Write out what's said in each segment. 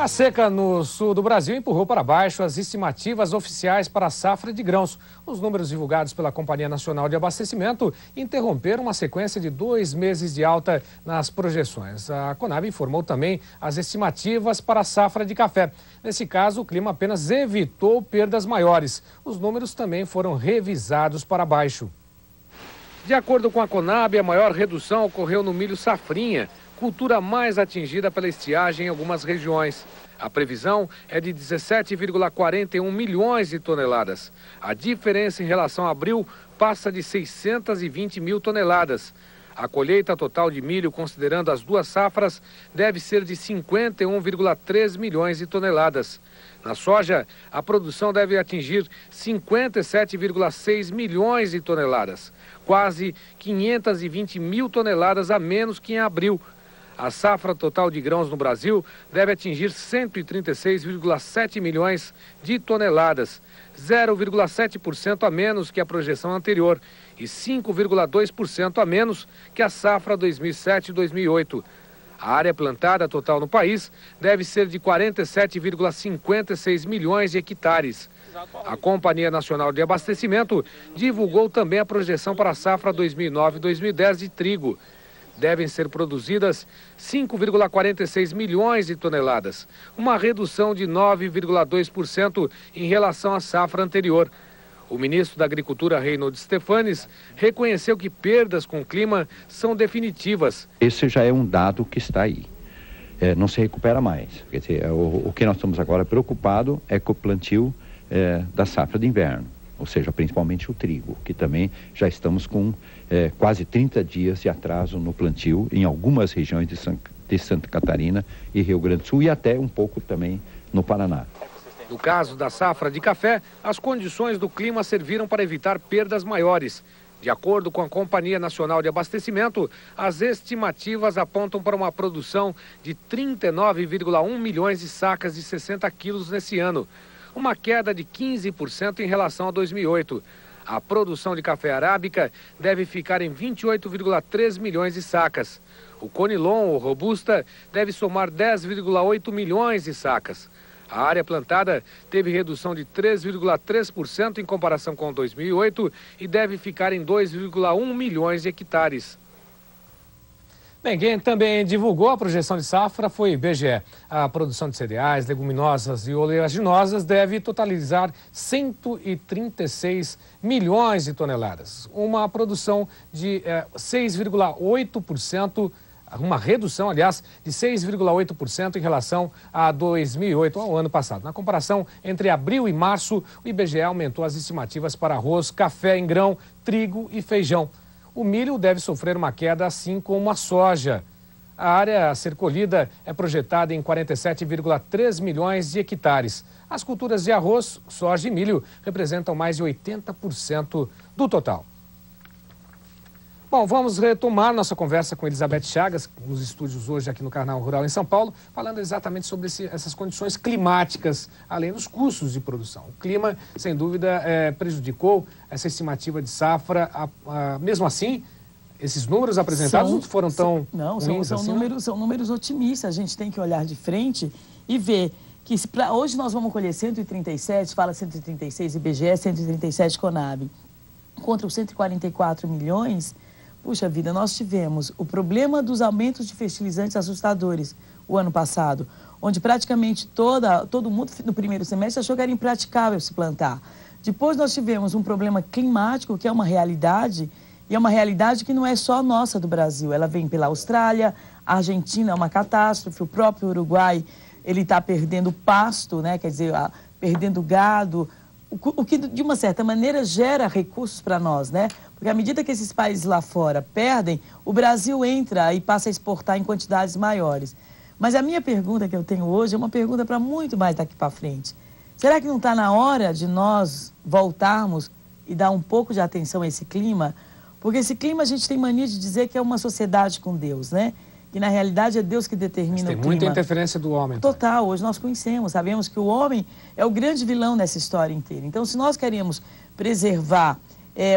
A seca no sul do Brasil empurrou para baixo as estimativas oficiais para a safra de grãos. Os números divulgados pela Companhia Nacional de Abastecimento interromperam uma sequência de 2 meses de alta nas projeções. A Conab informou também as estimativas para a safra de café. Nesse caso, o clima apenas evitou perdas maiores. Os números também foram revisados para baixo. De acordo com a Conab, a maior redução ocorreu no milho safrinha, cultura mais atingida pela estiagem em algumas regiões. A previsão é de 17,41 milhões de toneladas. A diferença em relação a abril passa de 620 mil toneladas. A colheita total de milho, considerando as duas safras, deve ser de 51,3 milhões de toneladas. Na soja, a produção deve atingir 57,6 milhões de toneladas, quase 520 mil toneladas a menos que em abril. A safra total de grãos no Brasil deve atingir 136,7 milhões de toneladas, 0,7% a menos que a projeção anterior e 5,2% a menos que a safra 2007-2008. A área plantada total no país deve ser de 47,56 milhões de hectares. A Companhia Nacional de Abastecimento divulgou também a projeção para a safra 2009-2010 de trigo. Devem ser produzidas 5,46 milhões de toneladas, uma redução de 9,2% em relação à safra anterior. O ministro da Agricultura, Reinaldo Stefanes, reconheceu que perdas com o clima são definitivas. Esse já é um dado que está aí. Não se recupera mais. Quer dizer, o que nós estamos agora preocupados é com o plantio da safra de inverno, ou seja, principalmente o trigo, que também já estamos com quase 30 dias de atraso no plantio em algumas regiões de Santa Catarina e Rio Grande do Sul e até um pouco também no Paraná. No caso da safra de café, as condições do clima serviram para evitar perdas maiores. De acordo com a Companhia Nacional de Abastecimento, as estimativas apontam para uma produção de 39,1 milhões de sacas de 60 quilos nesse ano, uma queda de 15% em relação a 2008. A produção de café arábica deve ficar em 28,3 milhões de sacas. O Conilon, ou Robusta, deve somar 10,8 milhões de sacas. A área plantada teve redução de 3,3% em comparação com 2008 e deve ficar em 2,1 milhões de hectares. Bem, quem também divulgou a projeção de safra foi o IBGE. A produção de cereais, leguminosas e oleaginosas deve totalizar 136 milhões de toneladas. Uma produção de 6,8%, uma redução, aliás, de 6,8% em relação a 2008, ao ano passado. Na comparação entre abril e março, o IBGE aumentou as estimativas para arroz, café em grão, trigo e feijão. O milho deve sofrer uma queda, assim como a soja. A área a ser colhida é projetada em 47,3 milhões de hectares. As culturas de arroz, soja e milho representam mais de 80% do total. Bom, vamos retomar nossa conversa com Elizabeth Chagas, nos estúdios hoje aqui no Canal Rural em São Paulo, falando exatamente sobre essas condições climáticas, além dos custos de produção. O clima, sem dúvida, prejudicou essa estimativa de safra. Mesmo assim, esses números apresentados não foram tão ruins assim? São números otimistas. A gente tem que olhar de frente e ver que hoje nós vamos colher 137, fala 136 IBGE, 137 Conab, contra os 144 milhões. Puxa vida, nós tivemos o problema dos aumentos de fertilizantes assustadores o ano passado, onde praticamente todo mundo no primeiro semestre achou que era impraticável se plantar. Depois nós tivemos um problema climático, que é uma realidade, e é uma realidade que não é só nossa do Brasil. Ela vem pela Austrália, a Argentina é uma catástrofe, o próprio Uruguai, ele está perdendo pasto, né? Quer dizer, perdendo gado, o que de uma certa maneira gera recursos para nós, né? Porque à medida que esses países lá fora perdem, o Brasil entra e passa a exportar em quantidades maiores. Mas a minha pergunta que eu tenho hoje é uma pergunta para muito mais daqui para frente. Será que não está na hora de nós voltarmos e dar um pouco de atenção a esse clima? Porque esse clima a gente tem mania de dizer que é uma sociedade com Deus, né? Que na realidade é Deus que determina o clima. Tem muita interferência do homem. Total, hoje nós conhecemos, sabemos que o homem é o grande vilão nessa história inteira. Então, se nós queremos preservar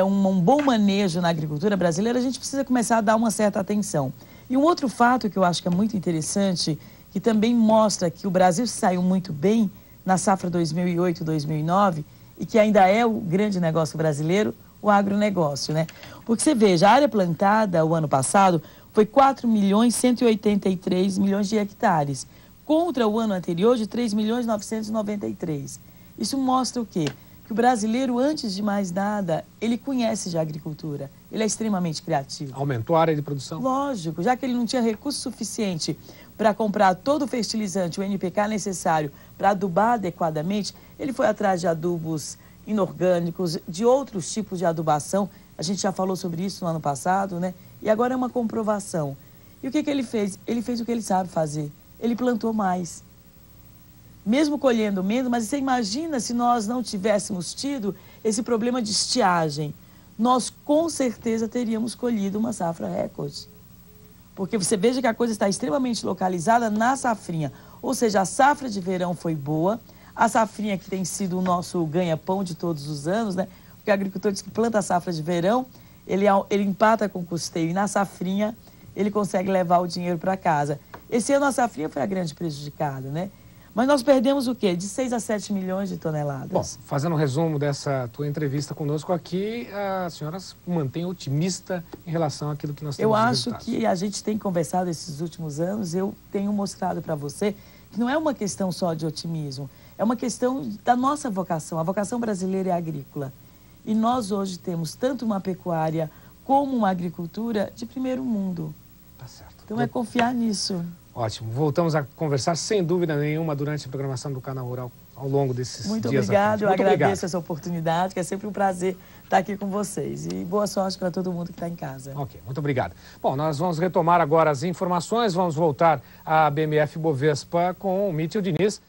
um bom manejo na agricultura brasileira, a gente precisa começar a dar uma certa atenção. E um outro fato que eu acho que é muito interessante, que também mostra que o Brasil saiu muito bem na safra 2008-2009 e que ainda é o grande negócio brasileiro, o agronegócio, né? Porque você veja, a área plantada o ano passado foi 4.183 milhões de hectares, contra o ano anterior de 3.993. Isso mostra o quê? Que o brasileiro, antes de mais nada, ele conhece de agricultura, ele é extremamente criativo. Aumentou a área de produção? Lógico, já que ele não tinha recurso suficiente para comprar todo o fertilizante, o NPK necessário para adubar adequadamente, ele foi atrás de adubos inorgânicos, de outros tipos de adubação. A gente já falou sobre isso no ano passado, né? E agora é uma comprovação. E o que ele fez? Ele fez o que ele sabe fazer. Ele plantou mais. Mesmo colhendo menos, mas você imagina se nós não tivéssemos tido esse problema de estiagem. Nós com certeza teríamos colhido uma safra recorde. Porque você veja que a coisa está extremamente localizada na safrinha. Ou seja, a safra de verão foi boa, a safrinha que tem sido o nosso ganha-pão de todos os anos, né? Porque o agricultor diz que planta a safra de verão, ele empata com o custeio e na safrinha ele consegue levar o dinheiro para casa. Esse ano a safrinha foi a grande prejudicada, né? Mas nós perdemos o quê? De 6 a 7 milhões de toneladas. Bom, fazendo um resumo dessa tua entrevista conosco aqui, a senhora se mantém otimista em relação àquilo que nós temos. Eu acho que a gente tem conversado esses últimos anos, eu tenho mostrado para você que não é uma questão só de otimismo, é uma questão da nossa vocação. A vocação brasileira é agrícola. E nós hoje temos tanto uma pecuária como uma agricultura de primeiro mundo. Tá certo. Então é confiar nisso. Ótimo. Voltamos a conversar sem dúvida nenhuma durante a programação do Canal Rural ao longo desses Muito dias. obrigado, eu agradeço essa oportunidade, que é sempre um prazer estar aqui com vocês. E boa sorte para todo mundo que está em casa. Ok, muito obrigado. Bom, nós vamos retomar agora as informações, vamos voltar à BMF Bovespa com o Mítil Diniz.